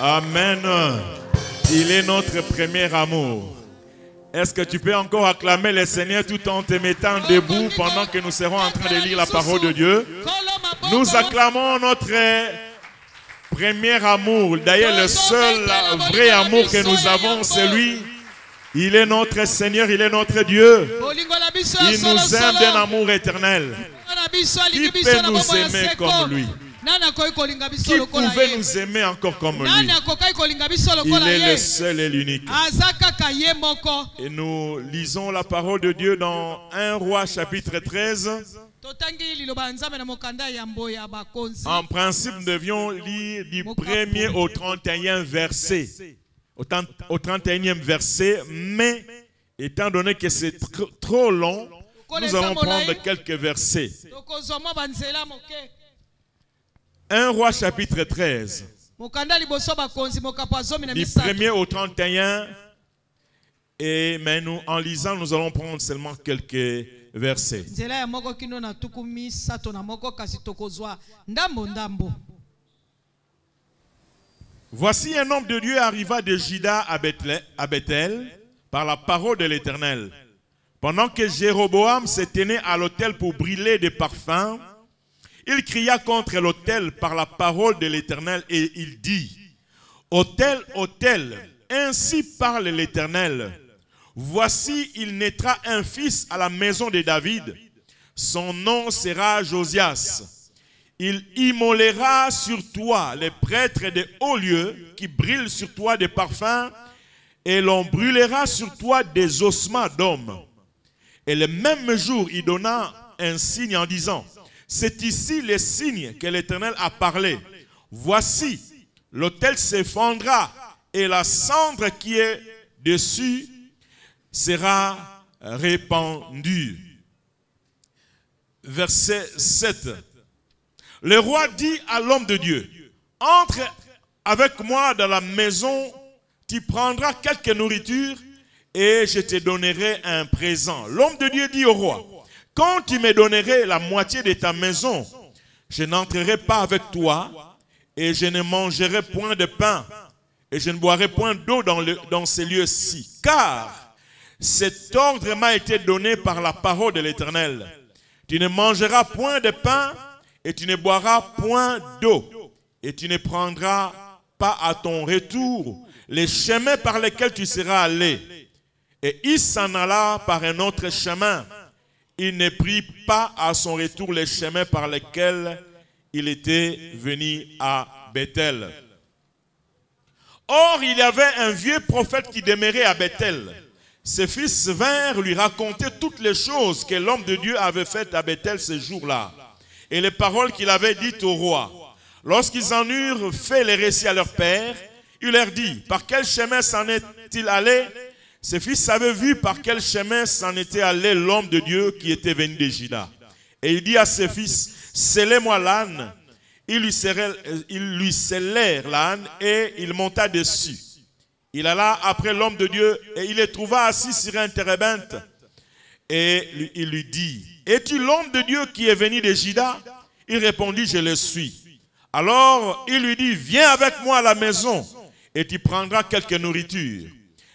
Amen. Il est notre premier amour. Est-ce que tu peux encore acclamer le Seigneur tout en te mettant debout pendant que nous serons en train de lire la parole de Dieu? Nous acclamons notre premier amour. D'ailleurs, le seul vrai amour que nous avons, c'est lui. Il est notre Seigneur, il est notre Dieu. Il nous aime d'un amour éternel. Qui peut nous aimer comme lui? Qui pouvait nous aimer encore comme lui? Il est le seul et l'unique. Et nous lisons la parole de Dieu dans 1 Roi chapitre 13. En principe, nous devions lire du 1er au 31e verset. Au 31e verset, mais étant donné que c'est trop long, nous allons prendre quelques versets. 1 Roi chapitre 13, du 1er au 31, mais nous, en lisant, nous allons prendre seulement quelques versets. Voici un homme de Dieu arriva de Juda à Bethel par la parole de l'Éternel. Pendant que Jéroboam se tenait à l'autel pour brûler des parfums, il cria contre l'autel par la parole de l'Éternel et il dit: Autel, autel, ainsi parle l'Éternel. Voici, il naîtra un fils à la maison de David. Son nom sera Josias. Il immolera sur toi les prêtres des hauts lieux qui brûlent sur toi des parfums, et l'on brûlera sur toi des ossements d'hommes. Et le même jour, il donna un signe en disant: c'est ici le signe que l'Éternel a parlé. Voici, l'autel s'effondrera et la cendre qui est dessus sera répandue. Verset 7. Le roi dit à l'homme de Dieu: entre avec moi dans la maison, tu prendras quelque nourriture et je te donnerai un présent. L'homme de Dieu dit au roi: quand tu me donnerais la moitié de ta maison, je n'entrerai pas avec toi et je ne mangerai point de pain et je ne boirai point d'eau dans ces lieux-ci. Car cet ordre m'a été donné par la parole de l'Éternel. Tu ne mangeras point de pain et tu ne boiras point d'eau et tu ne prendras pas à ton retour les chemins par lesquels tu seras allé. Et il s'en alla par un autre chemin. Il ne prit pas à son retour les chemins par lesquels il était venu à Bethel. Or, il y avait un vieux prophète qui demeurait à Bethel. Ses fils vinrent lui raconter toutes les choses que l'homme de Dieu avait faites à Bethel ce jour-là, et les paroles qu'il avait dites au roi. Lorsqu'ils en eurent fait les récits à leur père, il leur dit: par quel chemin s'en est-il allé? Ses fils avaient vu par quel chemin s'en était allé l'homme de Dieu qui était venu de Juda. Et il dit à ses fils: scellez-moi l'âne. Ils lui scellèrent l'âne et il monta dessus. Il alla après l'homme de Dieu et il le trouva assis sur un térébinthe. Et il lui dit: es-tu l'homme de Dieu qui est venu de Juda? Il répondit: je le suis. Alors il lui dit: viens avec moi à la maison et tu prendras quelque nourriture.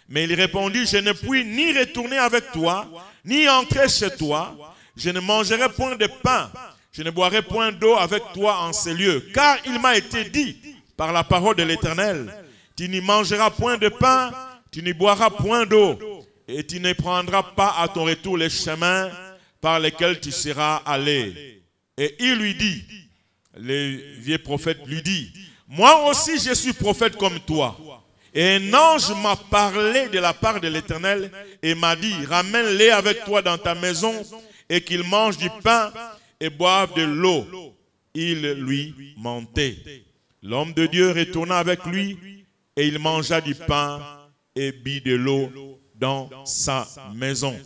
Mais il répondit: je ne puis ni retourner avec toi, ni entrer chez toi. Je ne mangerai point de pain, je ne boirai point d'eau avec toi en ces lieux. Car il m'a été dit par la parole de l'Éternel: tu n'y mangeras point de pain, tu n'y boiras point d'eau, et tu ne prendras pas à ton retour les chemins par lesquels tu seras allé. Et il lui dit, le vieux prophète lui dit: moi aussi je suis prophète comme toi. Et un ange m'a parlé de la part de l'Éternel et m'a dit: ramène-les avec toi dans ta maison et qu'ils mangent du pain et boivent de l'eau. Il lui mentait. L'homme de Dieu retourna avec lui et il mangea du pain et but de l'eau dans sa maison.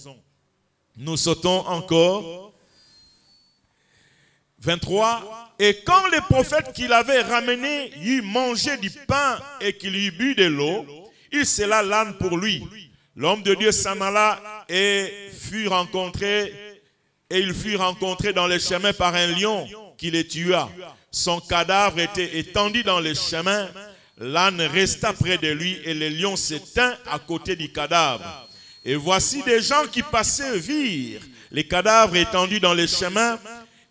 Nous sautons encore. 23. Et quand le prophète qu'il avait ramené eut mangé du pain et qu'il eut bu de l'eau, il scella l'âne pour lui. L'homme de Dieu s'en alla et il fut rencontré dans le chemin par un lion qui le tua. Son cadavre était étendu dans le chemin. L'âne resta près de lui et le lion se tint à côté du cadavre. Et voici des gens qui passaient virent les cadavres étendus dans les chemins,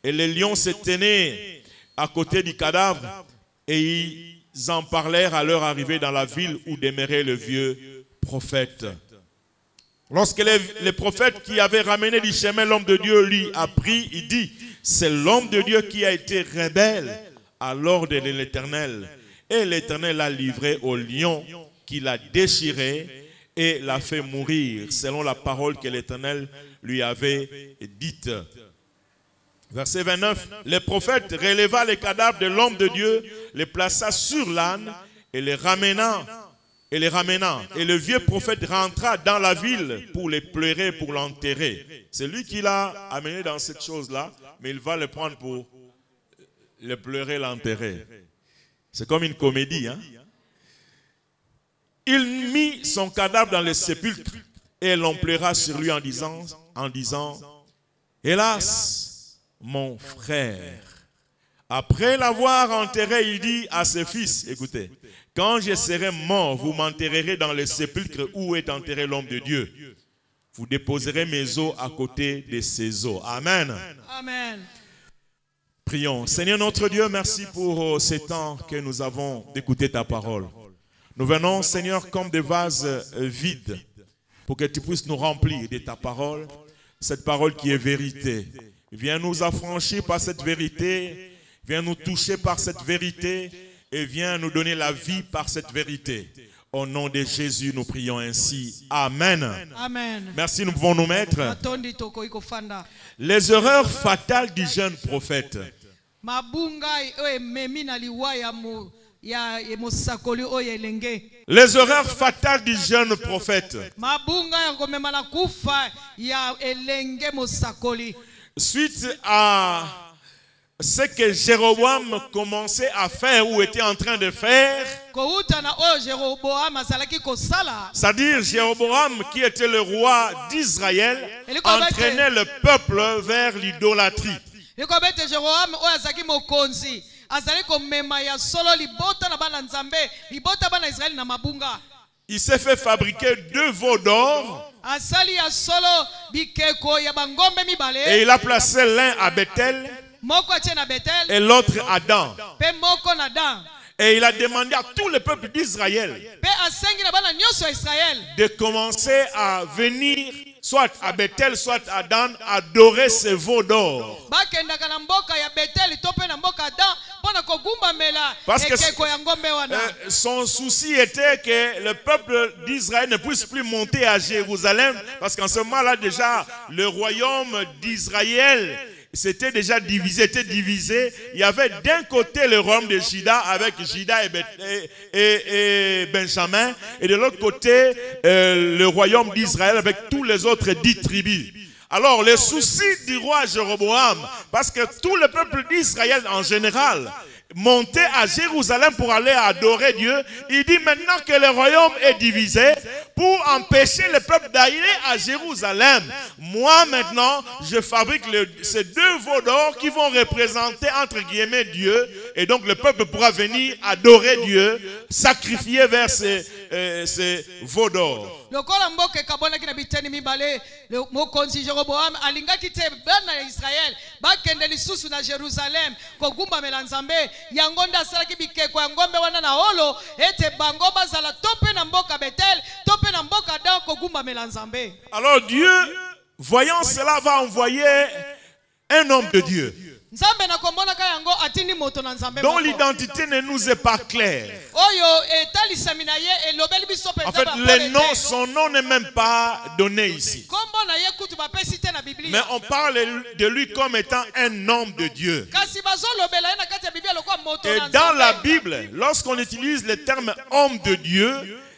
et les lions se tenaient à côté du cadavre, et ils en parlèrent à leur arrivée dans la ville où demeurait le vieux prophète. Lorsque les prophètes qui avaient ramené du chemin l'homme de Dieu lui apprit, il dit, c'est l'homme de Dieu qui a été rebelle à l'ordre de l'Éternel. Et l'Éternel l'a livré au lion qui l'a déchiré et l'a fait mourir, selon la parole que l'Éternel lui avait dite. Verset 29, le prophète releva les cadavres de l'homme de Dieu, les plaça sur l'âne et les ramena. Et le vieux prophète rentra dans la ville pour les pleurer, pour l'enterrer. C'est lui qui l'a amené dans cette chose-là, mais il va le prendre pour le pleurer, l'enterrer. C'est comme une comédie. Hein? Il mit son cadavre dans le sépulcre et l'on pleura sur lui en disant, hélas, mon frère. Après l'avoir enterré, il dit à ses fils, écoutez, quand je serai mort, vous m'enterrerez dans le sépulcre où est enterré l'homme de Dieu. Vous déposerez mes os à côté de ses os. Amen. Amen. Prions. Seigneur notre Dieu, merci pour ces temps que nous avons d'écouter ta parole. Nous venons, Seigneur, comme des vases vides pour que tu puisses nous remplir de ta parole, cette parole qui est vérité. Viens nous affranchir par cette vérité, viens nous toucher par cette vérité et viens nous donner la vie par cette vérité. Au nom de Jésus, nous prions ainsi. Amen. Amen. Merci, nous pouvons nous mettre. Les erreurs fatales du jeune prophète. Les erreurs fatales du jeune prophète. Suite à ce que Jéroboam commençait à faire ou était en train de faire, c'est-à-dire Jéroboam qui était le roi d'Israël entraînait le peuple vers l'idolâtrie. Il s'est fait fabriquer 2 veaux d'or et il a placé l'un à Bethel et l'autre à Dan. Et il a demandé à tout le peuple d'Israël de commencer à venir soit à Bethel, soit à Dan, adorer ces veaux d'or. Parce que son souci était que le peuple d'Israël ne puisse plus monter à Jérusalem, parce qu'en ce moment-là déjà, le royaume d'Israël c'était déjà divisé, Il y avait d'un côté le royaume de Juda avec Juda et Benjamin, et de l'autre côté le royaume d'Israël avec tous les autres 10 tribus. Alors le souci du roi Jéroboam, parce que tout le peuple d'Israël en général monter à Jérusalem pour aller adorer Dieu, il dit maintenant que le royaume est divisé, pour empêcher le peuple d'aller à Jérusalem, moi maintenant je fabrique ces 2 veaux d'or qui vont représenter entre guillemets Dieu, et donc le peuple pourra venir adorer Dieu, sacrifier vers ces veaux d'or. Yangonda salaki bikeko ya ngombe wana na holo ete bango bazala tope na mboka Betel tope na mboka Dan kogumba melanzambe. Alors Dieu, voyant cela, va envoyer un homme de Dieu dont l'identité ne nous est pas claire. En fait, son nom n'est même pas donné ici. Mais on parle de lui comme étant un homme de Dieu. Et dans la Bible, lorsqu'on utilise le terme homme de Dieu,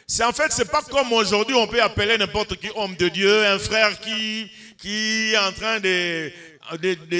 c'est en fait, c'est pas comme aujourd'hui on peut appeler n'importe qui homme de Dieu, un frère qui est en train de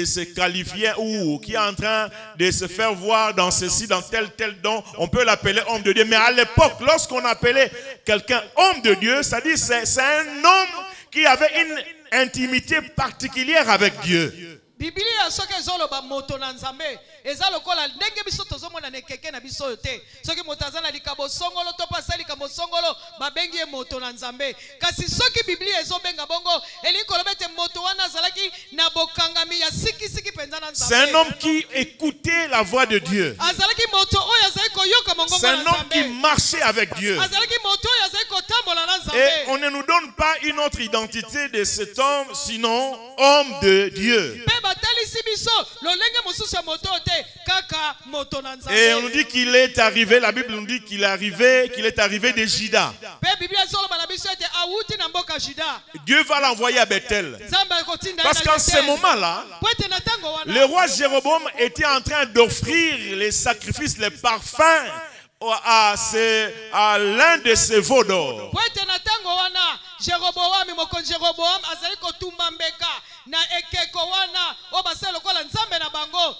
se qualifier ou qui est en train de se faire voir dans ceci, dans tel don, on peut l'appeler homme de Dieu. Mais à l'époque, lorsqu'on appelait quelqu'un homme de Dieu, ça dit c'est un homme qui avait une intimité particulière avec Dieu. Biblia soki ezoloba moto na nzambe eza lokola ndenge biso tozomona nekeke na biso yo te soki moto aza na likambo songolo to pasa likambo songolo babengi ye moto na nzambe kasi soki Biblia ezobenga bongo elingi koloba ete moto wana azalaki na bokangami ya sikisiki penza na nzambe. C'est un homme qui écoutait la voix de Dieu. azalaki moto oyo azalaki koyoka mongongo C'est na un homme qui nzambe marchait avec Dieu. azalaki moto oyo azalaki kotambola na Et nzambe. on ne nous donne pas une autre identité de cet homme, sinon homme de Dieu. Pe batalisi biso lolenge mosusu ya moto oyo te kaka moto na nzambe. Et on nous dit qu'il est arrivé, la Bible nous dit qu'il est arrivé de Juda. Pe Biblia ezoloba na biso ete awuti na mboka Juda. Dieu va l'envoyer à Bethel. Nzambe akotinda ye Parce na qu'en ce Bethel. moment-là, Po ete na ntango wana le roi Jéroboam était en train d'offrir les sacrifices, les parfums à l'un de ses veaux d'or. po ete na ntango wana mokonzi Jeroboam azali kotumba mbeka na ekeko wana oyo basala lokola nzambe na bango.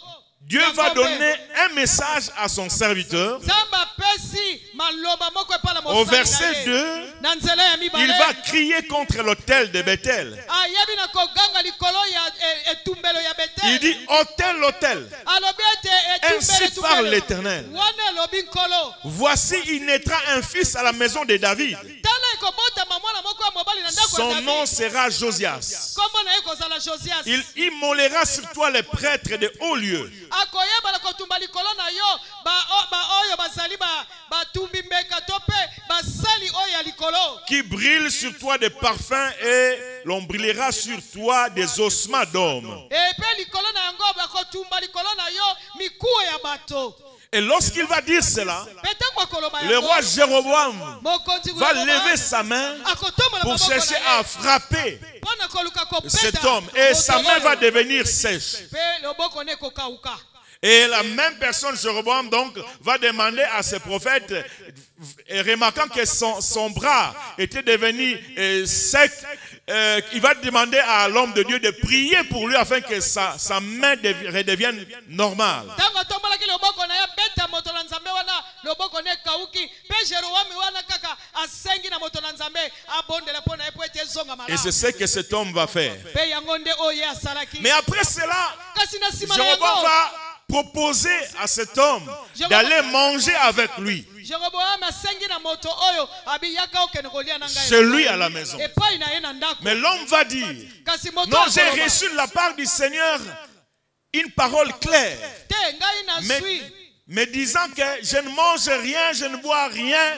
Dieu va donner un message à son serviteur. Nzambe apesi maloba moko epai na Au mosali verset na ye. 2, Na nzela ya mibale il va crier contre l'autel de Bethel. ayebi na koganga likolo ya etumbelo ya Il Betel. dit, autel, autel. Alobi ete Ainsi parle l'Éternel. wana elobi nkolo. Voici, il naîtra un fils à la maison de David. Tala ekobotama mwana moko ya mobali na ndako ya Son David. nom sera Josias. Kombo na ye kozala Josias. Il immolera sur toi les prêtres de haut lieu. Akoyeba na kotumba likolo na yo oyo bazali batumbi mbeka to pe basali oyo ya likolo. Qui brille sur toi des parfums et l'on brillera sur toi des ossements d'hommes. Epe likolo na yango bakotumba likolo na yo mikuwa ya bato. Et lorsqu'il va dire cela, Petango akoloba le yango, roi Jéroboam mokonzi va Jeroboam lever sa main akotombola pour maboko chercher na ye, à frapper mpona koluka kopeta cet homme. Et sa moto main va oyo. devenir sèche. Pe loboko ne kokauka. Et la même personne, Jéroboam, donc, va demander à ses prophètes, et remarquant que son bras était devenu sec, il va demander à l'homme de Dieu de prier pour lui afin que sa main redevienne normale. Tango tombolaki loboko na ye beta moto na nzambe wana loboko ne kauki pe Jeroboam wana kaka asengi na moto na nzambe abondela mpona ye po ete ezonga Et c'est malamu. ce que cet homme va faire. Pe yango nde oyo ye asalaki. Mais après cela, Kasi na nsima na Jéroboam yango va proposer à cet homme d'aller manger avec lui, Jeroboam asengi na moto oyo abiyaka okende kolia na ngai chez lui à la maison. epai na ye na ndako. Mais l'homme va dire, Kasi moto non, j'ai akoloba, reçu de la part du Seigneur une parole claire, te ngai nazwi me disant que je ne mange rien, je ne bois rien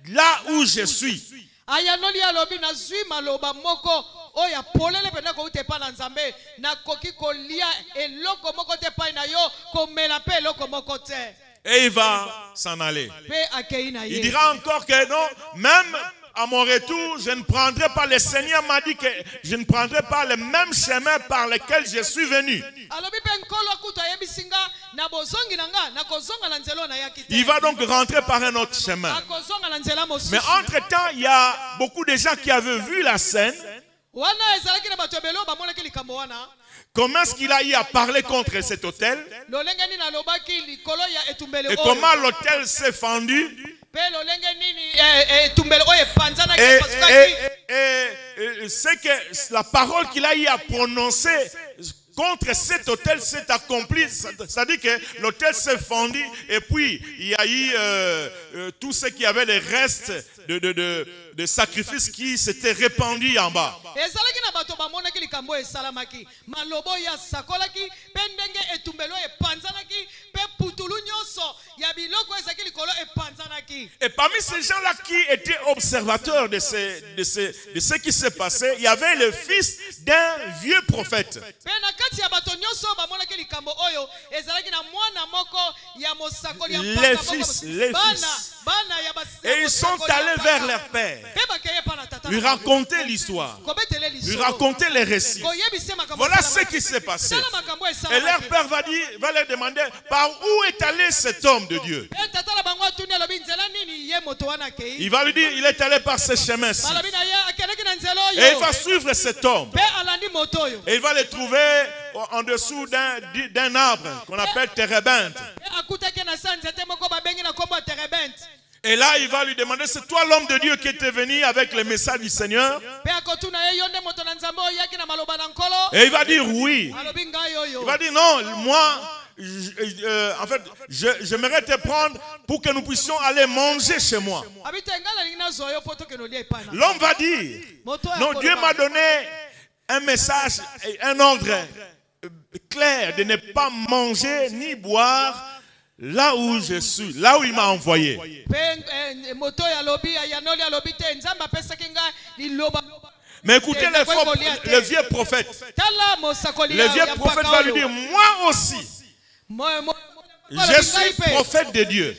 là où je suis. ayanoli alobi nazwi maloba moko oyo apolele mpenza kouta epai na nzambe nakoki kolia eloko moko te epai na yo komela mpe eloko moko te. Et il va s'en aller. Mpe akei na Il ye. dira encore que non, même à mon retour, je ne prendrai pas, le Seigneur m'a dit que je ne prendrai pas le même chemin par lequel je suis venu. Alobi mpe nkolo akuta ayebisi nga na bozongi na nga nakozonga na nzela oyo nayaki te. Il va donc rentrer par un autre chemin. Akozonga na nzela mosusu. Mais entre-temps, il y a beaucoup de gens qui avaient vu la scène. Wana ezalaki na bato ebele oyo bamonaki likambo wana. Comment est-ce qu'il a eu à parler contre cet hôtel? Lolenge nini alobaki likolo ya etumbelo Et oyo. comment l'hôtel s'est fendu? Pe lolenge nini etumbelo oyo epanzanaki Et epasukaki. c'est que la parole qu'il a eu à prononcer contre cet hôtel s'est accomplie. C'est-à-dire que l'hôtel s'est fendu et puis il y a eu tout ce qui avait les restes de sacrifices qui s'étaient répandus en bas. Ezalaki na bato bamonaki likambo esalamaki. Malobo ya sakolaki pe ndenge etumbelo epanzanaki pe putulu nyonso ya biloko ezaki likolo epanzanaki. Et parmi ces gens-là qui étaient observateurs de ce qui s'est passé, il y avait le fils d'un vieux prophète. Pe na kati ya bato nyonso bamonaki likambo oyo ezalaki na mwana moko ya mosakoli ya Les mpaka fils, moko. les Bana, fils. bana ya Et ils sont allés vers leur père, Pe bakeye pa na tata. lui raconter l'histoire, Kobetele lui lisolo. raconter les récits. Koyebise makambo Voilà esalamaki. ce qui s'est passé. Tala makambo Et esalamaki. leur père va leur demander par où est allé cet homme de Dieu. Pe tata na bango atuni alobi nzela nini ye moto wana akei. Il va lui dire, il est allé par ce chemin-ci. Balobi na ye akendeki na nzela oyo. Et il va suivre cet homme. Pe alandi moto oyo. Et il va le trouver en dessous d'un arbre qu'on appelle térébinthe. Pe akutaki na sa nzete moko babengi na kombo ya terebente. Et là, il va lui demander, c'est toi l'homme de Dieu qui était venu avec le message du Seigneur? Et il va dire oui. Il va dire non, moi, en fait, j'aimerais te prendre pour que nous puissions aller manger chez moi. L'homme va dire, non, Dieu m'a donné un message, un ordre clair de ne pas manger ni boire là où je suis, là où il m'a envoyé. Mais écoutez le vieux prophète. Le vieux prophète va lui dire, moi aussi, je suis prophète de Dieu.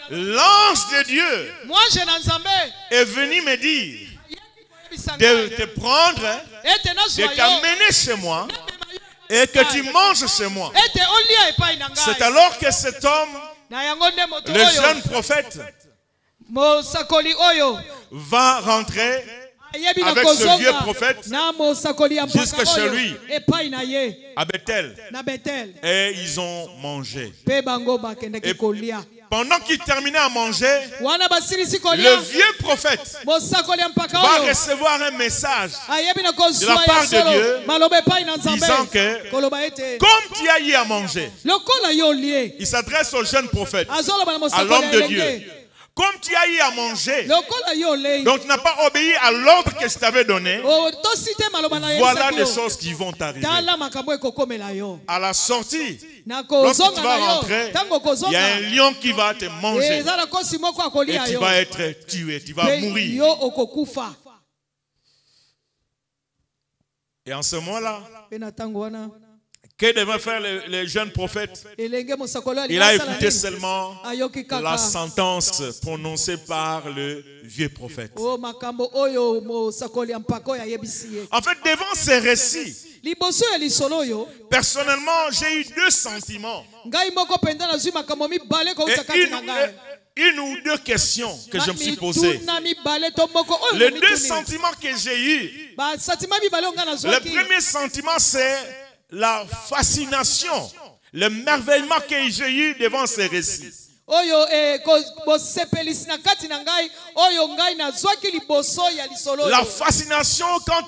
L'ange de Dieu est venu me dire de te prendre, de t'amener chez moi et que tu manges chez moi. C'est alors que cet homme, le jeune prophète, va rentrer avec ce vieux prophète jusque chez lui à Bethel. Et ils ont mangé. Et pendant qu'ils terminaient à manger, le vieux prophète va recevoir un message de la part de Dieu disant que comme tu as eu à manger, il s'adresse au jeune prophète, à l'homme de Dieu. Comme tu as eu à manger, donc tu n'as pas obéi à l'ordre que je t'avais donné, voilà des choses qui vont t'arriver. À la sortie, lorsque tu vas rentrer, il y a un lion qui va te manger et tu vas être tué, tu vas mourir. Et en ce moment-là, que devait faire le jeune prophète? Il a écouté seulement la sentence prononcée par le vieux prophète. En fait, devant ces récits, personnellement, j'ai eu deux sentiments. Et une ou deux questions que je me suis posées. Les deux sentiments que j'ai eus, le premier sentiment, c'est la fascination, le merveillement que j'ai eu devant ces récits. La fascination quant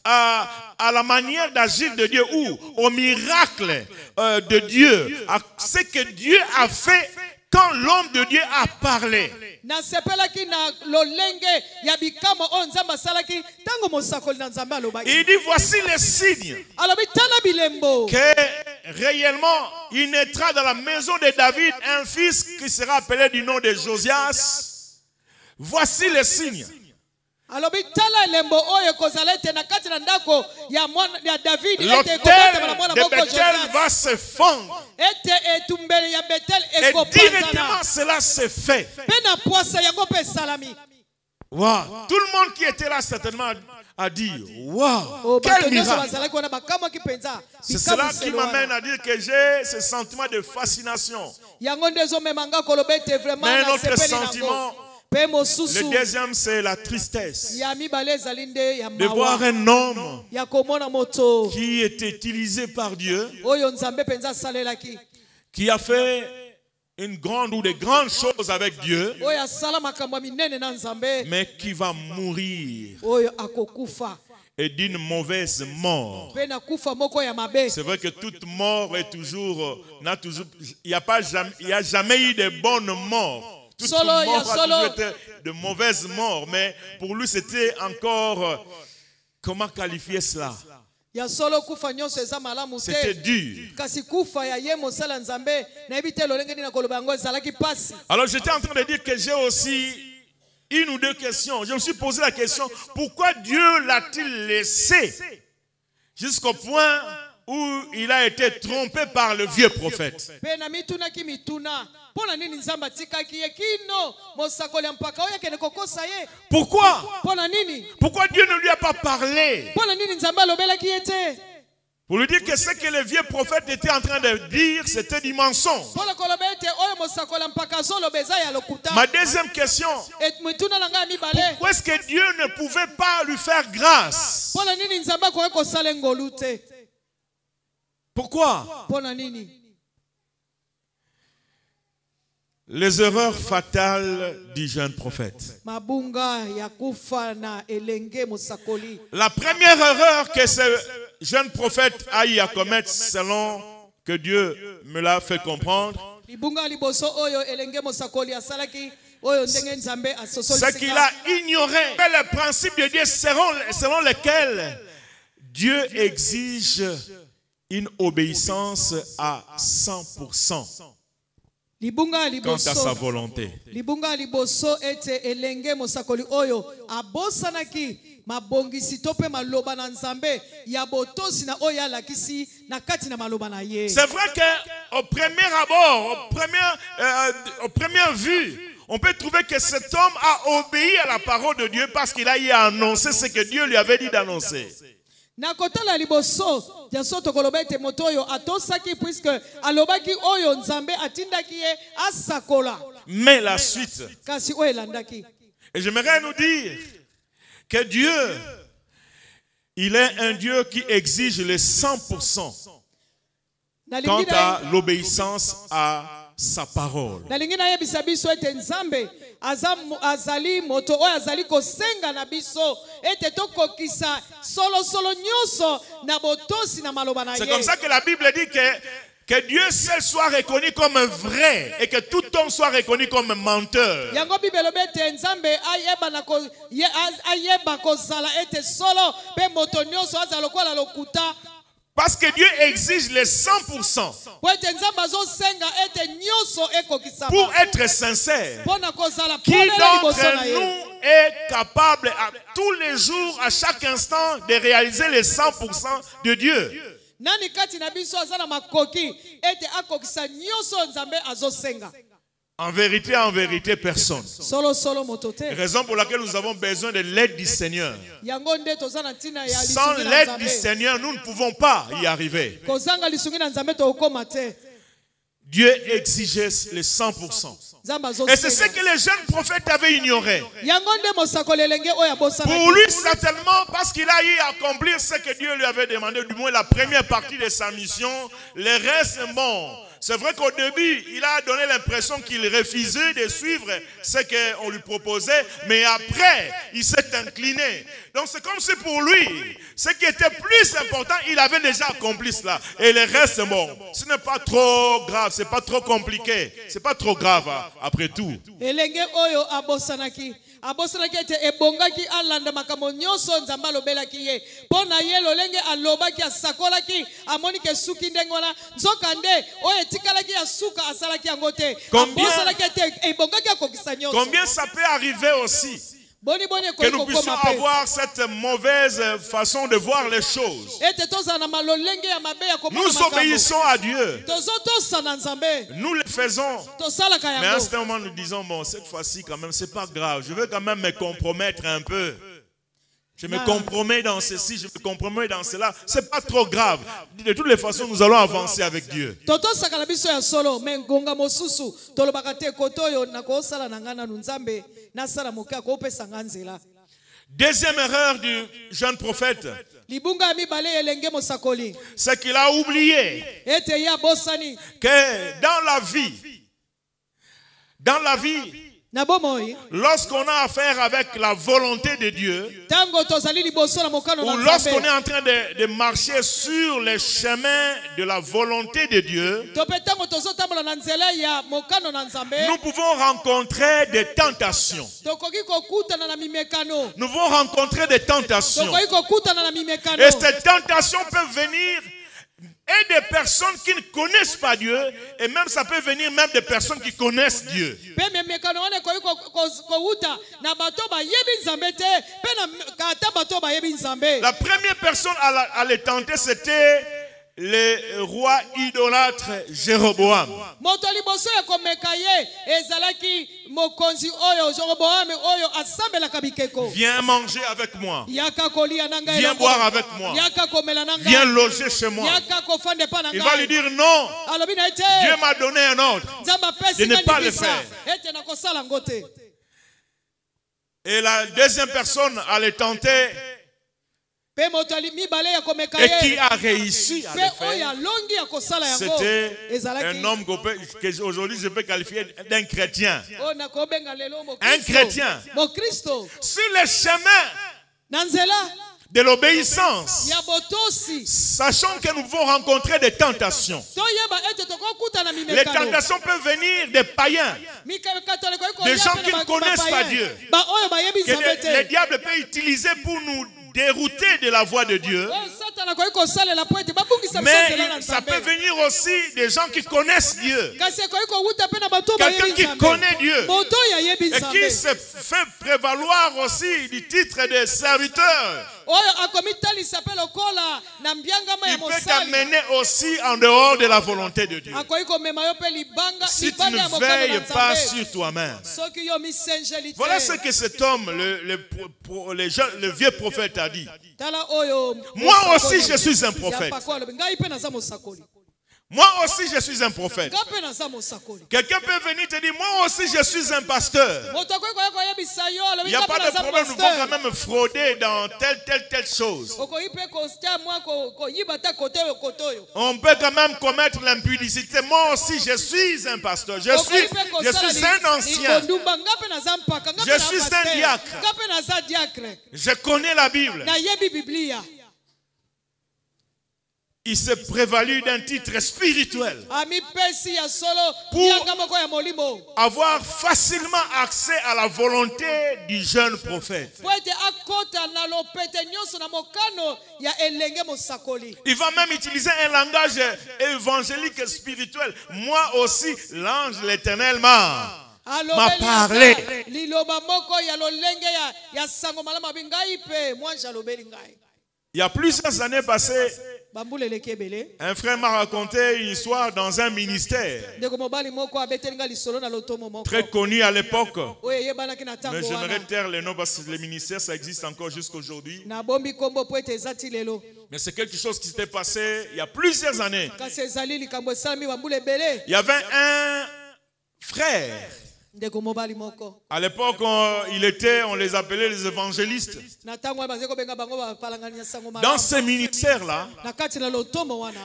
à la manière d'agir de Dieu ou au miracle de Dieu, à ce que Dieu a fait quand l'homme de Dieu a parlé. Il dit, voici les signes que réellement il naîtra dans la maison de David un fils qui sera appelé du nom de Josias. Voici les signes. L'autel de Bethel va se fondre. Et directement cela se fait. Wow. Tout le monde qui était là certainement a dit waouh, quel miracle. C'est cela qui m'amène à dire que j'ai ce sentiment de fascination. Mais un autre sentiment, le deuxième, c'est la tristesse de voir un homme qui était utilisé par Dieu, qui a fait une grande ou des grandes choses avec Dieu, mais qui va mourir et d'une mauvaise mort. C'est vrai que toute mort est toujours, il n'y a jamais eu de bonnes morts. Toute mort a toujours été de mauvaises morts, mais pour lui c'était encore, comment qualifier cela? C'était dur. Alors j'étais en train de dire que j'ai aussi une ou deux questions. Je me suis posé la question, pourquoi Dieu l'a-t-il laissé jusqu'au point où il a été trompé par le vieux prophète? Pourquoi? Pourquoi Dieu ne lui a pas parlé? Pour lui dire que ce que le vieux prophète était en train de dire, c'était du mensonge. Ma deuxième question, pourquoi est-ce que Dieu ne pouvait pas lui faire grâce? Pourquoi? Les erreurs fatales du jeune prophète. Mabunga ya kufa na elenge mosakoli. La première erreur que ce jeune prophète a eu à commettre, selon que Dieu me l'a fait comprendre, Libunga liboso oyo elenge mosakoli asalaki oyo ndenge nzambe asosoli. c'est qu'il a ignoré les principes de Dieu selon lesquels Dieu exige une obéissance à 100%. Quant à sa volonté. Libunga liboso ete elenge mosakoli oyo abosanaki mabongisi tope maloba na nzambe ya botosi na oyo alakisi na kati na maloba na ye. C'est vrai que au premier abord, au première vue, on peut trouver que cet homme a obéi à la parole de Dieu parce qu'il a eu à annoncer ce que Dieu lui avait dit d'annoncer. Na kotala liboso ya soto koloba ete moto oyo atosaki puisque alobaki oyo nzambe atindaki ye asakola. Mais la suite, Kasi oyo elandaki. et j'aimerais nous dire que Dieu, il est un Dieu qui exige les 100% quant à l'obéissance à sa parole. Nalingi na yebisa biso ete nzambe azali moto oyo azali kosenga na biso ete tokokisa solo nyonso na botosi na maloba na ye. C'est comme ça que la Bible dit que Dieu seul soit reconnu comme vrai et que tout homme soit reconnu comme menteur. Yango Bible bete nzambe ayeba kozala ete solo pe moto nyonso azala lokola lokuta. Parce que Dieu exige les 100% pour être sincère. Qui d'entre nous est capable à tous les jours, à chaque instant, de réaliser les 100% de Dieu? En vérité, personne. Raison pour laquelle nous avons besoin de l'aide du Seigneur. Sans l'aide du Seigneur, nous ne pouvons pas y arriver. Dieu exigeait les 100%. Et c'est ce que les jeunes prophètes avaient ignoré. Pour lui, certainement, parce qu'il a eu à accomplir ce que Dieu lui avait demandé, du moins la première partie de sa mission, le reste est bon. C'est vrai qu'au début, il a donné l'impression qu'il refusait de suivre ce qu'on lui proposait, mais après, il s'est incliné. Donc c'est comme si pour lui, ce qui était plus important, il avait déjà accompli cela. Et le reste, bon, ce n'est pas trop grave, c'est pas trop compliqué, c'est pas trop grave après tout. Abosanaki ete ebongaki alanda makambo nyonso nzamba lobelaki ye pona ye lolenge alobaki asakolaki amoni ke suki ndenge wana nzoka nde oyo etikalaki asuka asalaki yango te abosanaki ete ebongaki akokisa nyonso. Combien ça peut arriver aussi que nous puissions avoir cette mauvaise façon de voir les choses. Nous obéissons à Dieu. Nous le faisons. Mais à ce moment, nous disons, bon, cette fois-ci, quand même, c'est pas grave. Je veux quand même me compromettre un peu. Je me compromets dans ceci, je me compromets dans cela. C'est pas trop grave. De toutes les façons, nous allons avancer avec Dieu. Deuxième erreur du jeune prophète, c'est qu'il a oublié que dans la vie, lorsqu'on a affaire avec la volonté de Dieu, ou lorsqu'on est en train de marcher sur les chemins de la volonté de Dieu, nous pouvons rencontrer des tentations. Nous pouvons rencontrer des tentations. Et ces tentations peuvent venir et des personnes qui ne connaissent pas Dieu, et même ça peut venir même des personnes qui connaissent Dieu. La première personne à les tenter, c'était le roi idolâtre Jéroboam. Viens manger avec moi. Viens boire avec moi. Viens loger chez moi. Il va lui dire non. Dieu m'a donné un ordre de ne pas le faire. Et la deuxième personne à le tenter, et qui a réussi à le faire. C'était un homme qu'aujourd'hui je peux qualifier d'un chrétien. Un chrétien. Sur le chemin de l'obéissance, sachant que nous pouvons rencontrer des tentations. Les tentations peuvent venir des païens, des gens qui ne connaissent pas Dieu, que le diable peut utiliser pour nous dérouter de la voie de Dieu. Mais ça peut venir aussi des gens qui connaissent Dieu. Quelqu'un qui connaît Dieu et qui se fait prévaloir aussi du titre de serviteur. Il peut t'amener aussi en dehors de la volonté de Dieu. Si tu ne veilles pas sur toi-même. Voilà ce que cet homme, le vieux prophète a dit. Moi aussi je suis un prophète. Moi aussi je suis un prophète. Quelqu'un peut venir te dire, moi aussi je suis un pasteur. Il n'y a pas de problème, nous pouvons quand même frauder dans telle chose. On peut quand même commettre l'impudicité. Moi aussi je suis un pasteur. Je suis un ancien. Je suis un diacre. Je connais la Bible. Il s'est prévalu d'un titre spirituel pour avoir facilement accès à la volonté du jeune prophète. Il va même utiliser un langage évangélique spirituel. Moi aussi, l'ange de l'Éternel m'a parlé. Il y a plusieurs années passées, un frère m'a raconté une histoire dans un ministère très connu à l'époque. Mais j'aimerais taire les noms parce que le ministère, ça existe encore jusqu'aujourd'hui. Mais c'est quelque chose qui s'était passé il y a plusieurs années. Il y avait un frère. À l'époque, on les appelait les évangélistes. Dans ce ministère-là,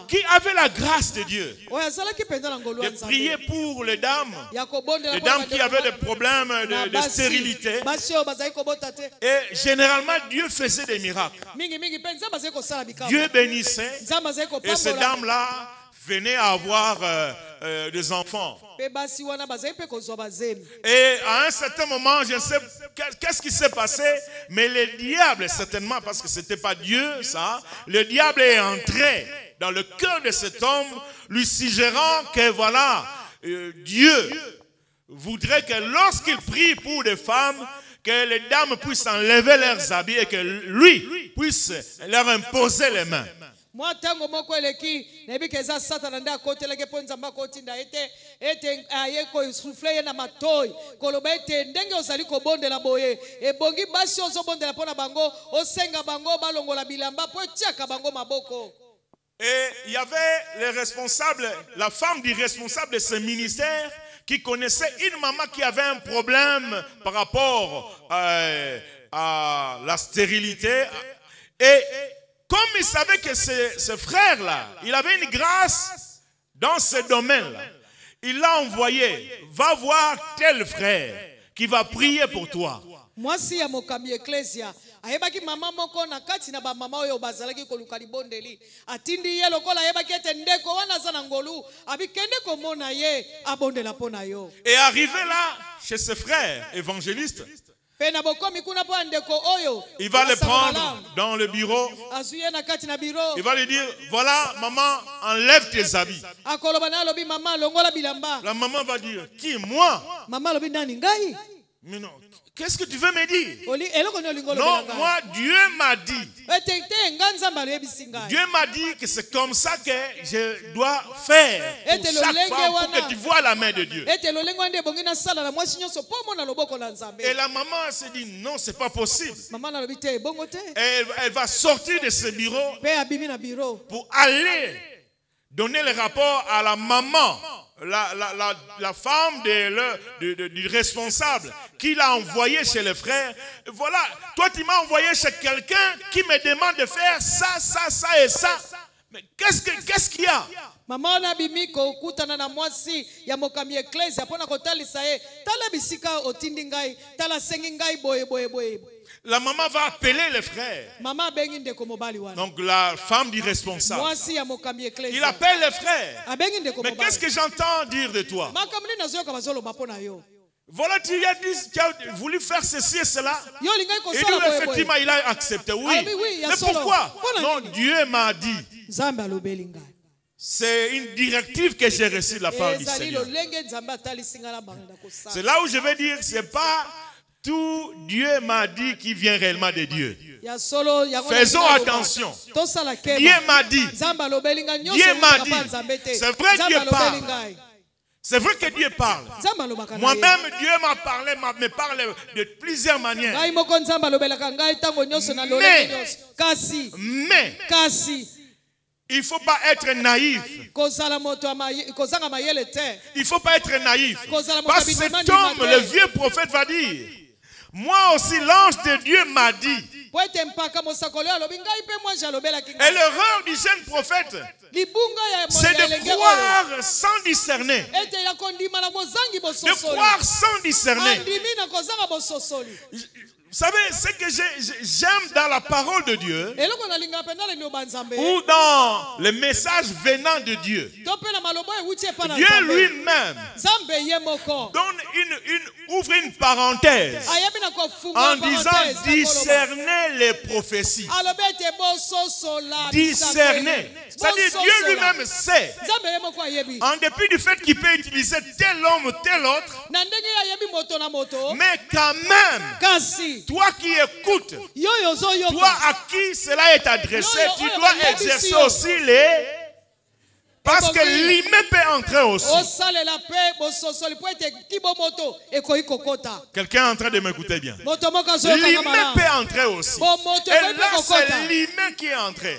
qui avait la grâce de Dieu de prier pour les dames qui avaient des problèmes de stérilité. Et généralement, Dieu faisait des miracles. Dieu bénissait et ces dames-là venaient à avoir des enfants. Et à un certain moment, je ne sais qu'est-ce qui s'est passé, mais le diable, certainement, parce que ce n'était pas Dieu, ça, le diable est entré dans le cœur de cet homme, lui suggérant que voilà, Dieu voudrait que lorsqu'il prie pour des femmes, que les dames puissent enlever leurs habits et que lui puisse leur imposer les mains. Moi tango moko eleki na ebikeza satana nda koteleke ponza makoti nda ete ayeko souffler na matoi koloba ete ndenge ozali ko bondela boye ebongi basi ozobondela pona bango osenga bango balongola bilamba po tiaka bango maboko. Et il y avait les responsables, la femme du responsable de ce ministère qui connaissait une maman qui avait un problème par rapport à la stérilité. Et comme il savait que ce frère-là, il avait une grâce dans ce domaine-là, il l'a envoyé, va voir tel frère qui va prier pour toi. Moi si ya mokambi ecclesia ayebaki mama moko na kati na ba mama oyo bazalaki koluka libondeli atindi ye lokola ayebaki ete ndeko wana za na ngolu abikende komona ye abondela pona yo. Et arrivé là chez ce frère évangéliste, il va le prendre dans le bureau. Il va lui dire, voilà, maman, enlève tes habits. La maman va dire, qui, moi? Mais non, qu'est-ce que tu veux me dire? Non, moi, Dieu m'a dit. Dieu m'a dit que c'est comme ça que je dois faire pour chaque fois pour que tu vois la main de Dieu. Et la maman se dit, non, c'est pas possible. Et elle va sortir de ce bureau pour aller donner le rapport à la maman la femme du responsable qui l'a envoyé chez les frères. Voilà, toi tu m'as envoyé chez quelqu'un qui me demande de faire ça et ça. Mais qu'est-ce qu'il y a? Mama na bimiko kutana na mwasi ya mokambi ecclesia pona kotalisa ye tala bisika otindi ngai tala sengi ngai boye. La maman va appeler les frères. Mama bengi ndeko mobali wana. Donc la femme du responsable. Mwasi ya mokambi ecclesia. Il appelle les frères. Abengi ndeko mobali. Mais qu'est-ce que j'entends dire de toi? Makamni nazoyoka bazolo bapona yo. Voilà, tu as voulu faire ceci et cela. Et lui, effectivement, il a accepté. Oui. Mais pourquoi? Non, Dieu m'a dit. C'est une directive que j'ai reçue de la part du Seigneur. C'est là où je vais dire, c'est pas tout Dieu m'a dit qui vient réellement de Dieu. Faisons attention. Dieu m'a dit. Dieu m'a dit. C'est vrai, Dieu parle. C'est vrai que Dieu parle. Moi-même, Dieu m'a parlé, me parle de plusieurs manières. Mais il ne faut pas être naïf. Il ne faut pas être naïf. Parce que cet homme, le vieux prophète, va dire, moi aussi, l'ange de Dieu m'a dit. Et l'erreur du jeune prophète, c'est de croire sans discerner. De croire sans discerner. Vous savez, ce que j'aime dans la parole de Dieu, ou dans le message venant de Dieu, Dieu lui-même ouvre une parenthèse en disant discerner les prophéties. Discerner. C'est-à-dire Dieu lui-même sait, en dépit du fait qu'il peut utiliser tel homme ou tel autre, mais quand même, toi qui écoutes, toi à qui cela est adressé, tu dois exercer aussi les... Parce que l'humain peut entrer aussi. Quelqu'un est en train de m'écouter bien. L'humain peut entrer aussi. Et là, c'est l'humain qui est entré.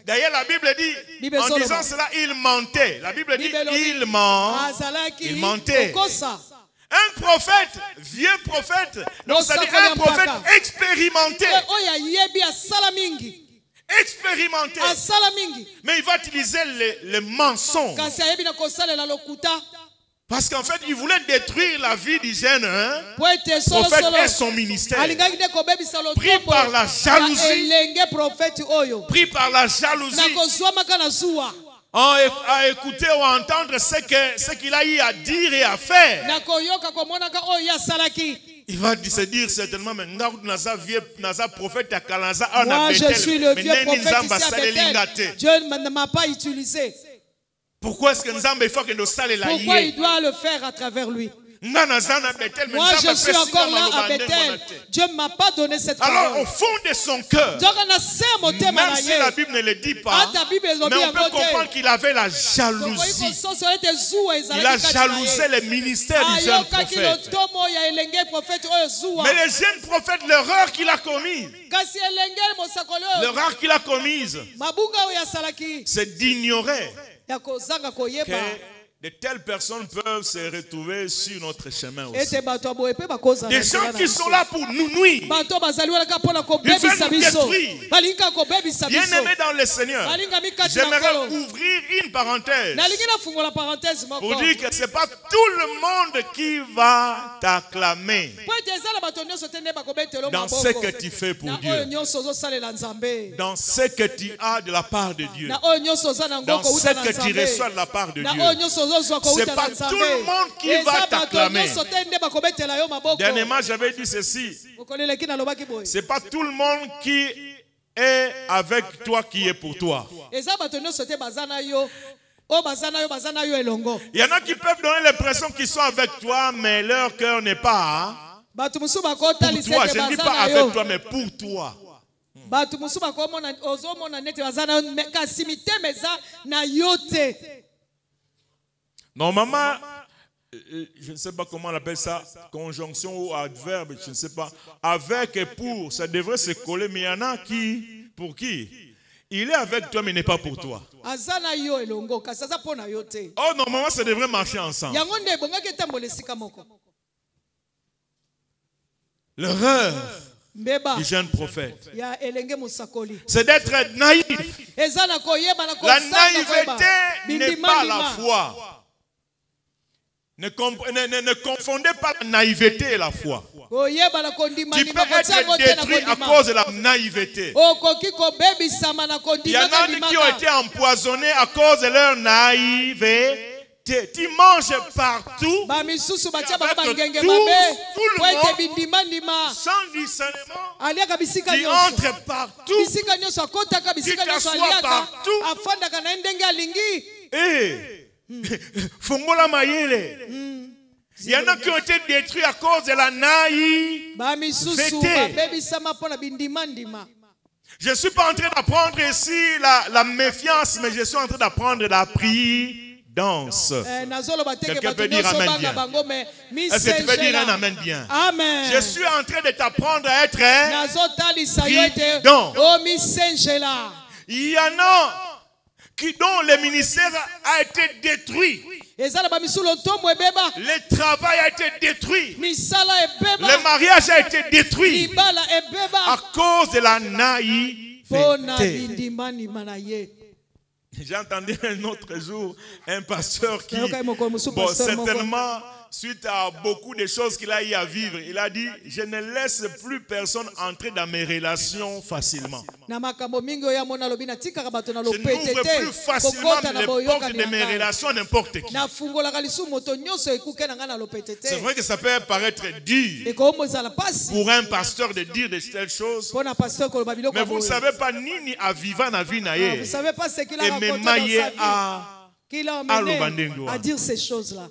D'ailleurs, la Bible dit, en disant cela, il mentait. La Bible dit, il mentait. Un prophète, vieux prophète, donc c'est-à-dire un prophète expérimenté. Expérimenté. Mais il va utiliser les mensonges. Parce qu'en fait, il voulait détruire la vie du jeune prophète et son ministère. Pris par la jalousie. Pris par la jalousie. À écouter ou à entendre ce qu'il a eu à dire et à faire. Il va se dire certainement, mais prophète moi je suis le vieux prophète. Dieu ne m'a pas utilisé. Pourquoi est-ce que pourquoi il doit le faire à travers lui? Moi je suis encore là à Bethel. Dieu ne m'a pas donné cette parole. Alors au fond de son cœur, même si la Bible ne le dit pas, mais on peut comprendre qu'il avait la jalousie. Il a jalousé le ministère du jeune prophète. Mais le jeune prophète, l'erreur qu'il a commise, c'est d'ignorer que de telles personnes peuvent se retrouver sur notre chemin aussi. Des gens qui sont là pour nous nuire. Ils veulent nous détruire. Bien-aimés dans le Seigneur, j'aimerais ouvrir une parenthèse pour dire que ce n'est pas tout le monde qui va t'acclamer dans ce que tu fais pour Dieu, dans ce que tu as de la part de Dieu, dans ce que tu reçois de la part de Dieu. C'est pas tout le monde qui va t'acclamer. Dernièrement, j'avais dit ceci. C'est pas tout le monde qui est avec toi qui est pour toi. Il y en a qui peuvent donner l'impression qu'ils sont avec toi, mais leur cœur n'est pas pour toi. Je ne dis pas avec toi, mais pour toi. Normalement, je ne sais pas comment on appelle ça, conjonction ou adverbe, je ne sais pas. Avec et pour, ça devrait se coller, mais il y en a pour qui Il est avec toi, mais il n'est pas pour toi. Azana yo elongo kasi aza pona yo te. Oh, normalement, ça devrait marcher ensemble. Yango nde bongaki etambola esika moko. L'erreur Mbeba du jeune prophète, ya elenge musakoli. c'est d'être naïf. Ezana koyeba na La kosanga naïveté n'est pas la foi. Ne confondez pas la naïveté et la foi. Tu peux être détruit à cause de la naïveté. Il y en a qui ont été empoisonnés à cause de leur naïveté. Tu manges partout, avec tout le monde, sans discernement. Tu entres partout, tu t'assois partout. Et Fongola Mayele. Il y en a qui ont été détruits à cause de la naïveté. Je ne suis pas en train d'apprendre ici la méfiance, mais je suis en train d'apprendre la prudence. Quelqu'un peut dire amen bien. Est-ce que tu peux dire un amen bien? Amen. Je suis en train de t'apprendre à être prudent. Il y en a dont le ministère a été détruit. Le travail a été détruit. Le mariage a été détruit à cause de la naïveté. J'ai entendu un autre jour un pasteur qui, bon, certainement, suite à beaucoup de choses qu'il a eu à vivre, il a dit, je ne laisse plus personne entrer dans mes relations facilement. Je n'ouvre plus facilement les portes de mes relations à n'importe qui. C'est vrai que ça peut paraître dur pour un pasteur de dire de telles choses, mais vous ne savez pas ni à vivre na vie naye et me mailler à dire ces choses-là.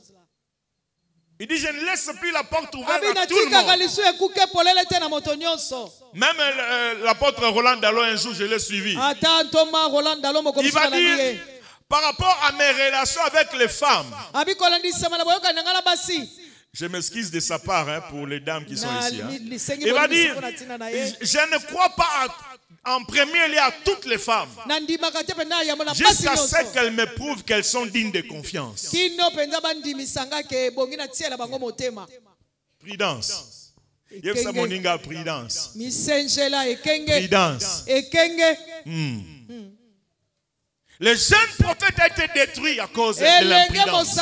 Il dit, je ne laisse plus la porte ouverte à tout le monde. Même l'apôtre Roland Dallon, un jour, je l'ai suivi. Il va dire, par rapport à mes relations avec les femmes, je m'excuse de sa part pour les dames qui sont ici. Il va dire, je ne crois pas en premier lieu à toutes les femmes, jusqu'à ce qu'elles me prouvent qu'elles sont dignes de confiance. Prudence. Prudence. Prudence. Le jeune prophète a été détruit à cause de l'imprudence.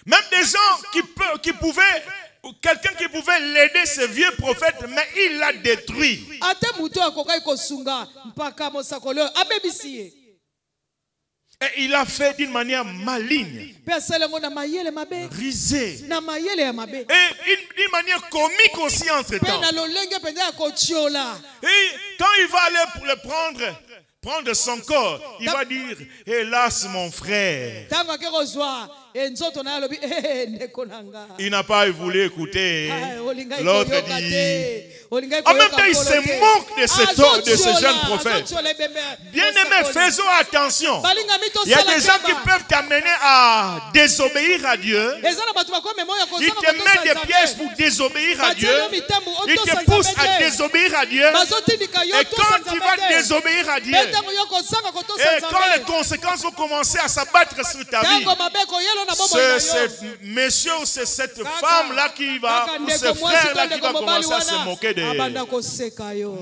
Même des gens qui pouvaient, quelqu'un qui pouvait l'aider, ce vieux prophète, mais il l'a détruit. Et il a fait d'une manière maligne, risée, et d'une manière comique aussi entre temps. Et quand il va aller pour le prendre son corps, il va dire, hélas mon frère. Il n'a pas voulu écouter. L'autre dit. En même temps, il se moque de ce jeune prophète. Bien-aimés, faisons attention. Il y a des gens qui peuvent t'amener à désobéir à Dieu. Ils te mettent des pièges pour désobéir à Dieu. Ils te poussent à désobéir à Dieu. Et quand tu vas désobéir à Dieu, et quand les conséquences vont commencer à s'abattre sur ta vie, c'est ce monsieur ou c'est cette femme-là qui va, ou ce frère-là qui va commencer à se moquer de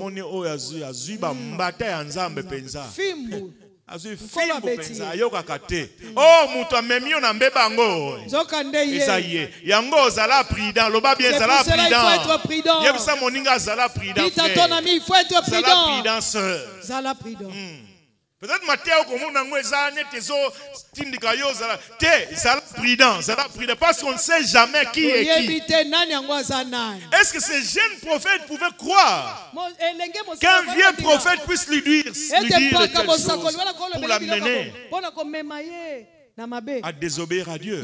moni oyo azui bambata ya nzambe penza azui fimbo penza ayokaka te oh mutu amemi yo na mbeba yango eza ye yango ozala prudent loba bien ezala prudent yebisa moninga azala prudent zala prudent sœur. Peut-être Matthieu komona ngo eza nete zo tindika yo zala te zala prudent parce qu'on ne sait jamais qui est qui. Est-ce que ce jeune prophète pouvait croire qu'un vieux prophète puisse lui dire de telles choses pour l'amener à désobéir à Dieu?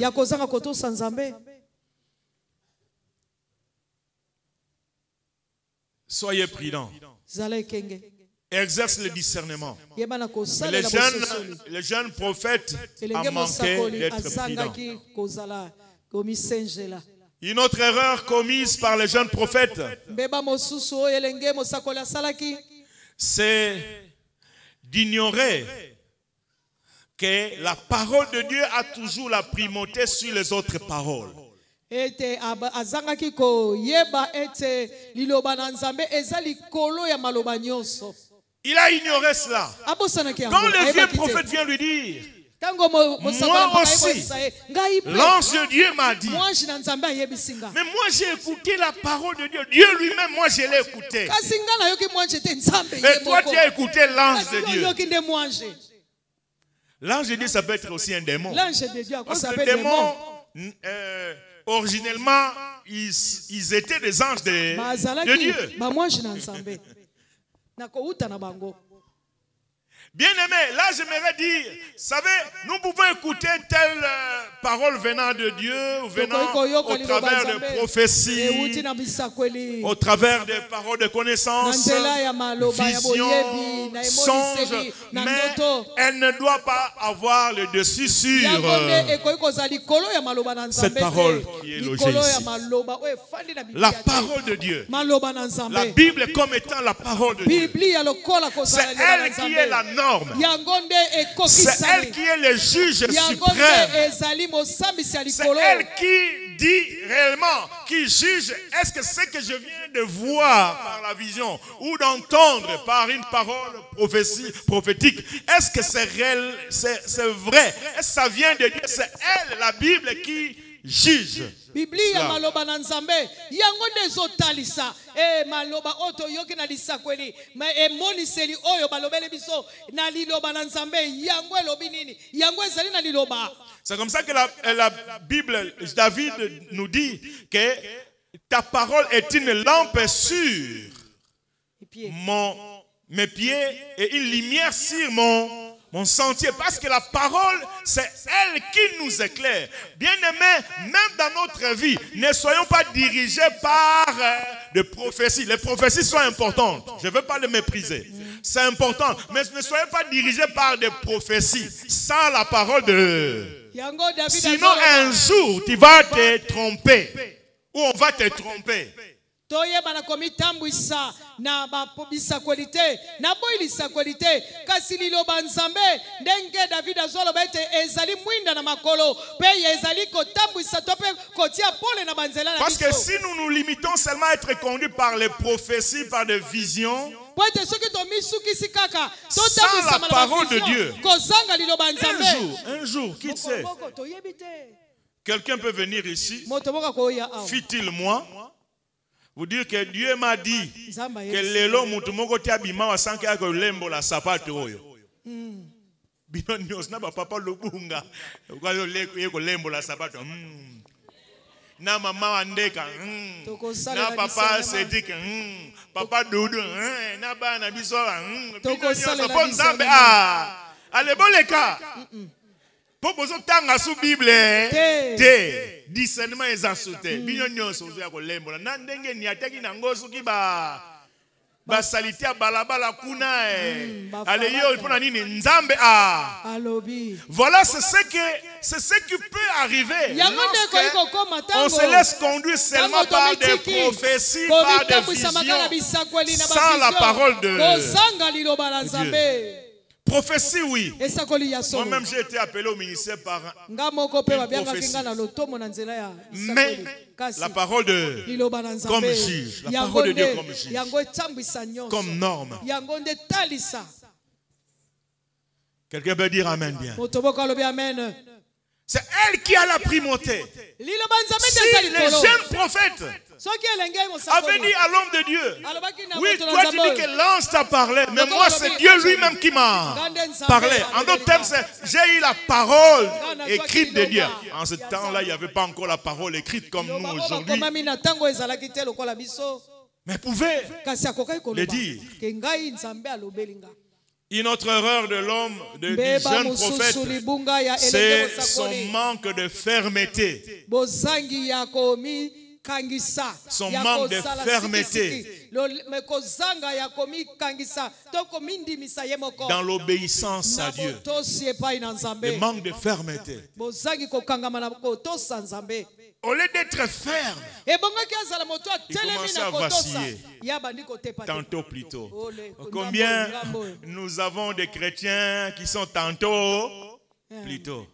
Soyez prudents. Exerce le discernement. Le jeune prophète a manqué d'être prudent. Une autre erreur commise par les jeunes prophètes, c'est d'ignorer que la parole de Dieu a toujours la primauté sur les autres paroles. Il a ignoré cela. Quand le vieux prophète vient lui dire, moi aussi, l'ange de Dieu m'a dit. Mais moi j'ai écouté la parole de Dieu. Dieu lui-même, moi je l'ai écouté. Et toi tu as écouté l'ange de Dieu. L'ange de Dieu, ça peut être aussi un démon. Parce que les démons, originellement, ils étaient des anges de Dieu. Bien aimé, là j'aimerais dire, vous savez, nous pouvons écouter telle parole venant de Dieu, venant au travers de prophéties, au travers des paroles de connaissance, visions, songes, mais elle ne doit pas avoir le dessus sur cette parole qui est logée ici. La parole de Dieu, la Bible comme étant la parole de Dieu, c'est elle qui est la norme. C'est elle qui est le juge suprême. C'est elle qui dit réellement, qui juge, est-ce que ce que je viens de voir par la vision ou d'entendre par une parole prophétique, est-ce que c'est réel, c'est vrai, est-ce que ça vient de Dieu? C'est elle, la Bible, qui juge. Biblia maloba na nzambe yango ndezo talisa maloba oto yoki na lisakweli moniseli oyo balobele biso na liloba na nzambe yango elobi nini yango ezali na liloba. C'est comme ça que la Bible, David nous dit que ta parole est une lampe sur mes pieds et une lumière sur mon sentier, parce que la parole, c'est elle qui nous éclaire. Bien-aimés, même dans notre vie, ne soyons pas dirigés par des prophéties. Les prophéties sont importantes. Je ne veux pas les mépriser. C'est important. Mais ne soyez pas dirigés par des prophéties sans la parole de... Sinon, un jour, tu vas te tromper. Ou on va te tromper. Toyeba na komitambwisa na bapobisa kwalite na boilisa kwalite kasi liloba nzambe ndenge David azoloba ete ezali mwinda na makolo pe ezali kotambwisa to pe kotia pole na banzela na parce que si nous nous limitons seulement à être conduits par les prophéties, par des visions, sans la parole de Dieu, un jour, qui sait, quelqu'un peut venir ici, fit-il moi, vous dire que Dieu m'a dit que lelo mutu moko tia bima wa sanke ya lembo la sapato oyo. Bino nyos na papa lobunga kwa leko lembo la sapato. Na mama wandeka. Na papa sedike. Papa dodo. Na bana biso. Bino nyos po nzambe ale boleka. Popozo tanga sous Bible te discernement ezasute binyo nyonso ozo ya kolembola na ndenge ni ataki na ngoso ki ba salite balabala kuna ale yo pona nini nzambe alobi. Voilà, c'est ce qui peut arriver. On se laisse conduire seulement par des prophéties, par des visions, sans la parole de Dieu. Prophétie, oui. Moi-même, j'ai été appelé au ministère par une prophétie. Mais la parole de Dieu comme juge, la parole de Dieu comme juge, comme norme. Quelqu'un peut dire Amen bien. C'est elle qui a la primauté. Si les jeunes prophètes avaient dit à l'homme de Dieu, oui, toi tu dis que l'ange t'a parlé, mais moi c'est Dieu lui-même qui m'a parlé. En d'autres termes, j'ai eu la parole écrite de Dieu. En ce temps-là, il n'y avait pas encore la parole écrite comme nous aujourd'hui. Mais pouvait le dire. Une autre erreur de l'homme, du jeune prophète, c'est son manque de fermeté. son manque de fermeté dans l'obéissance à Dieu. Le manque de fermeté. Au lieu d'être ferme, il commence à vaciller. Tantôt plutôt. Combien nous avons des chrétiens qui sont tantôt plutôt.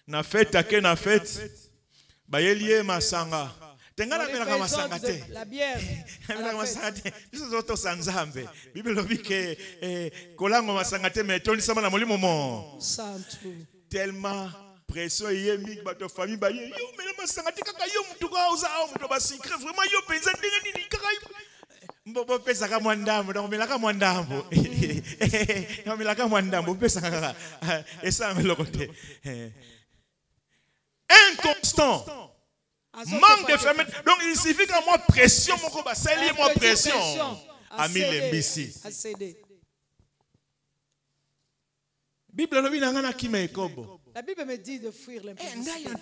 Na fête à quelle fête? Bayelie masanga. Tengana melaka masanga te. La bière. Melaka masanga te. Biso zoto sanzambe. Bible lobi ke kolango masanga te mais toni sama na molimo mo. Tellement pression yemi bato famille baye yo mais masanga te kaka yo mutu ka oza au mutu ba secret vraiment yo penza ndenge nini kaka mbo pesa ka mwandambo donc melaka mwandambo. No melaka mwandambo pesa kaka. Esa melokote. Inconstant. Manque de fermeté. Donc il suffit qu'à moi pression, moi pression. Ami l'embissi. Bible La Bible me dit de fuir l'impudicité. Je ne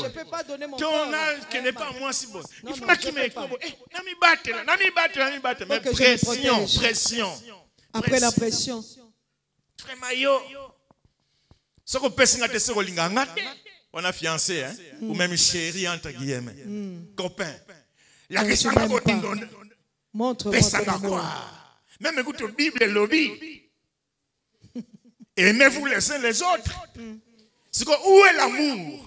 peux pas donner mon temps. Ton âge qui n'est pas moi si bon. Il faut qu'il me mais pression. Après la pression. Frère Mayo. On a fiancé, hein? Ou même chéri entre guillemets. Copain. La question montre-moi. Même écoute la Bible et lobby. Aimez-vous les uns les autres. C'est quoi? Où est l'amour?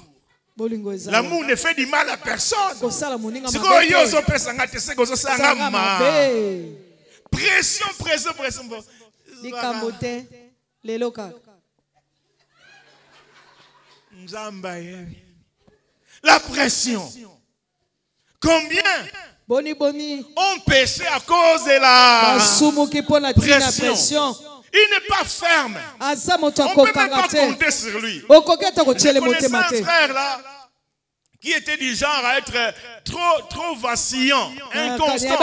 L'amour ne fait du mal à personne. C'est quoi? Pression. La pression. Combien ont péché à cause de la pression? Il n'est pas ferme. On ne peut même pas compter sur lui. Un frère là qui était du genre à être trop vacillant, inconstant.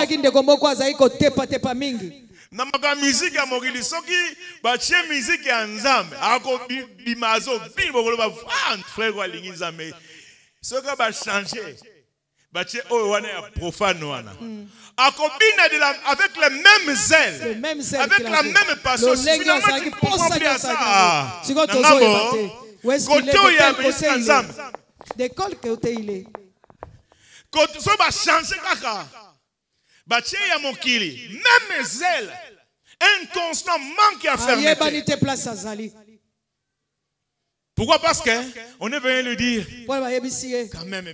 Namaka musique ya mokili soki batie musique ya nzambe ako bimazo bibokolo ba frère wa lingi nzambe soka ba changer batie oyo wana ya profane wana ako bina avec le même zèle avec la même passion finalement tu comprends bien ça côté ya nzambe de quel côté il est côté so ba changer kaka Batie ya mokili, même zèle, inconstant, manque à fermeté. Pourquoi? Parce qu'on est venu lui dire, quand même,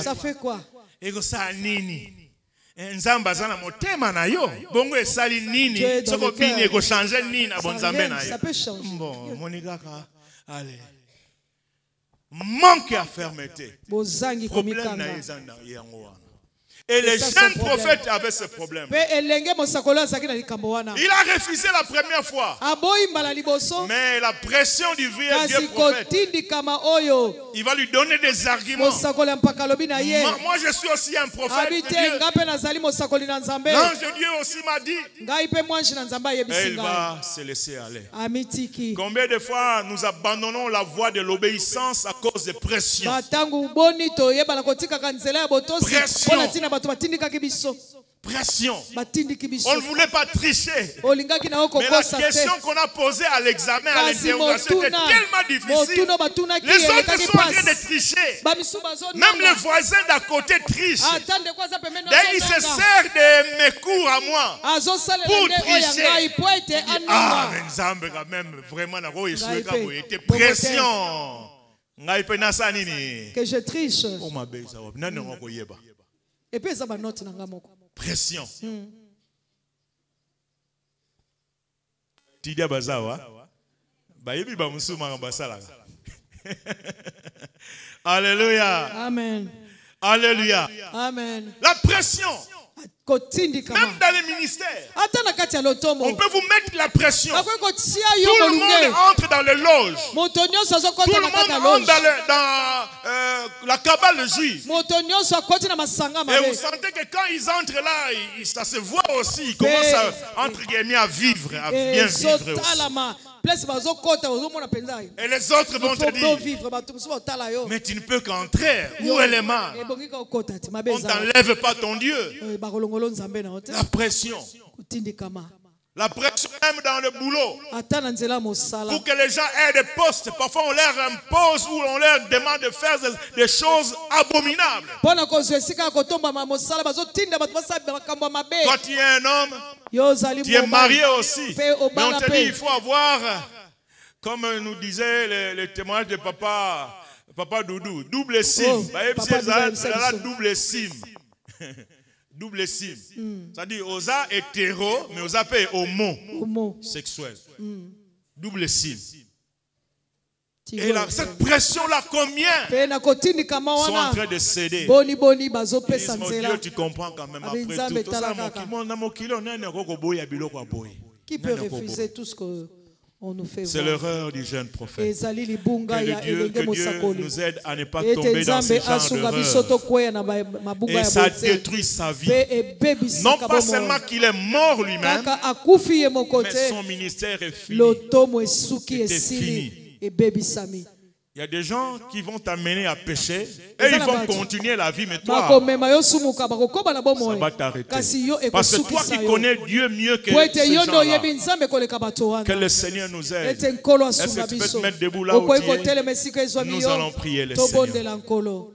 ça fait quoi? Ça peut changer. Bon, allez. Manque à fermeté. Problème. Et les jeunes prophètes avaient ce problème. Il a refusé la première fois. Mais la pression du vieux prophète, il va lui donner des arguments. Moi je suis aussi un prophète de Dieu. L'ange de Dieu aussi m'a dit. Et il va se laisser aller. Combien de fois nous abandonnons la voie de l'obéissance à cause de pression? Pression. On ne voulait pas tricher. Mais la question qu'on a posée à l'examen, à l'interrogation, était tellement difficile. Les autres sont en train de tricher. Même les voisins d'à côté trichent. D'ailleurs, il se sert de mes cours à moi pour tricher. Ah, mais Nzambe quand même, vraiment, était pression. Que je triche. Et puis ça va noter dans la pression. Tidia bazawa. Bayebi ba musuma ngambasala. Alléluia. Amen. Alléluia. Amen. La pression. Même dans les ministères, on peut vous mettre la pression. Tout le monde entre dans les loges. Tout le monde entre dans la cabale juive. Et vous sentez que quand ils entrent là, ça se voit aussi. Ils commencent à, entre guillemets, à vivre, à bien vivre aussi. place bazokota ozomona penza. Et les autres vont te dire, vivre bato musuba otala yo. mais tu ne peux qu'entrer. Où est les mains? Ebongi ka okota ti On mabeza. t'enlève pas ton Dieu. Bakolongolo nzambe na ote. La pression. Kutindikama. La pression même dans le boulot. Ata na nzela mosala. Pour que les gens aient des postes, parfois on leur impose ou on leur demande de faire des choses abominables. Pona kozwe sika kotomba ma mosala bazotinda bato basaba makambo mabe. Toi tu es un homme, Yo zali tu es marié aussi. Mais on obala te dit pe. il faut avoir, comme nous disait le témoignage de Papa Doudou, double sim. Oh, Papa Doudou, La double sim. Double sim. C'est-à-dire, osa hétéro, mais osa peut homosexuel. Double sim. Et là, cette pression-là, combien sont en train de céder? Mon Dieu, tu comprends quand même après tout ça. Qui peut refuser tout ce qu'on nous fait voir? C'est l'erreur du jeune prophète. Que Dieu nous aide à ne pas tomber dans ce genre d'erreur. Et ça détruit sa vie. Non pas seulement qu'il est mort lui-même, mais son ministère est fini. Il y a des gens qui vont t'amener à pécher et ils vont continuer la vie, mais toi, ça va t'arrêter. Parce que toi qui connais Dieu mieux que ces gens-là, que le Seigneur nous aide. Est-ce que tu peux te mettre debout là où tu es? Nous allons prier le Seigneur.